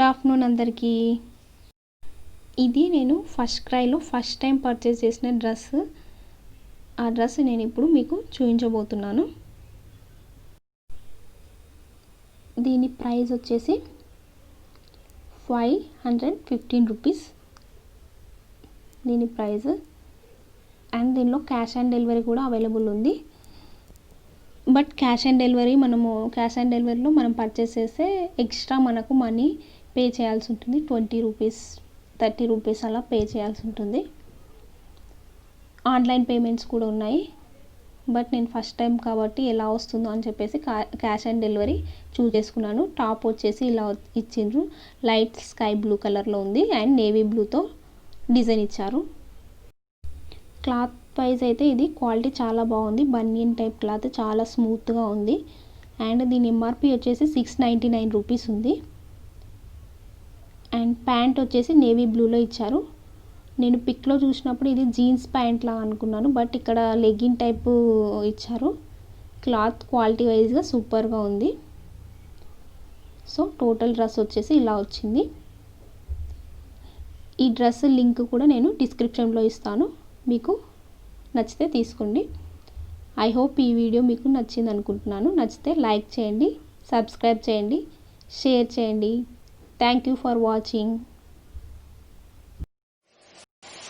Afternoon అందరికీ. ఇది నేను ఫస్ట్ క్రైలో ఫస్ట్ టైం పర్చేస్ చేసిన డ్రెస్. ఆ డ్రెస్ నేను ఇప్పుడు మీకు చూపించబోతున్నాను. దీని ప్రైస్ వచ్చేసి 515 రూపీస్ దీని ప్రైస్. అండ్ దీనిలో క్యాష్ ఆన్ డెలివరీ కూడా అవైలబుల్ ఉంది. బట్ క్యాష్ ఆన్ డెలివరీలో మనం పర్చేస్ చేస్తే ఎక్స్ట్రా మనకు మనీ పే చేయాల్సి ఉంటుంది. 20 రూపీస్ 30 రూపీస్ అలా పే చేయాల్సి ఉంటుంది. ఆన్లైన్ పేమెంట్స్ కూడా ఉన్నాయి. బట్ నేను ఫస్ట్ టైం కాబట్టి ఎలా వస్తుందో అని చెప్పేసి క్యాష్ ఆన్ డెలివరీ చూస్ చేసుకున్నాను. టాప్ వచ్చేసి ఇలా ఇచ్చిండ్రు. లైట్ స్కై బ్లూ కలర్లో ఉంది అండ్ నేవీ బ్లూతో డిజైన్ ఇచ్చారు. క్లాత్ వైజ్ అయితే ఇది క్వాలిటీ చాలా బాగుంది. బనియన్ టైప్ క్లాత్ చాలా స్మూత్గా ఉంది. అండ్ దీని ఎంఆర్పి వచ్చేసి 699 రూపీస్ ఉంది. అండ్ ప్యాంట్ వచ్చేసి నేవీ బ్లూలో ఇచ్చారు. నేను పిక్లో చూసినప్పుడు ఇది జీన్స్ ప్యాంట్ లా అనుకున్నాను. బట్ ఇక్కడ లెగ్గిన్ టైపు ఇచ్చారు. క్లాత్ క్వాలిటీ వైజ్గా సూపర్గా ఉంది. సో టోటల్ డ్రెస్ వచ్చేసి ఇలా వచ్చింది. ఈ డ్రెస్ లింక్ కూడా నేను డిస్క్రిప్షన్లో ఇస్తాను. మీకు నచ్చితే తీసుకోండి. ఐ హోప్ ఈ వీడియో మీకు నచ్చింది అనుకుంటున్నాను. నచ్చితే లైక్ చేయండి, సబ్స్క్రైబ్ చేయండి, షేర్ చేయండి. Thank you for watching.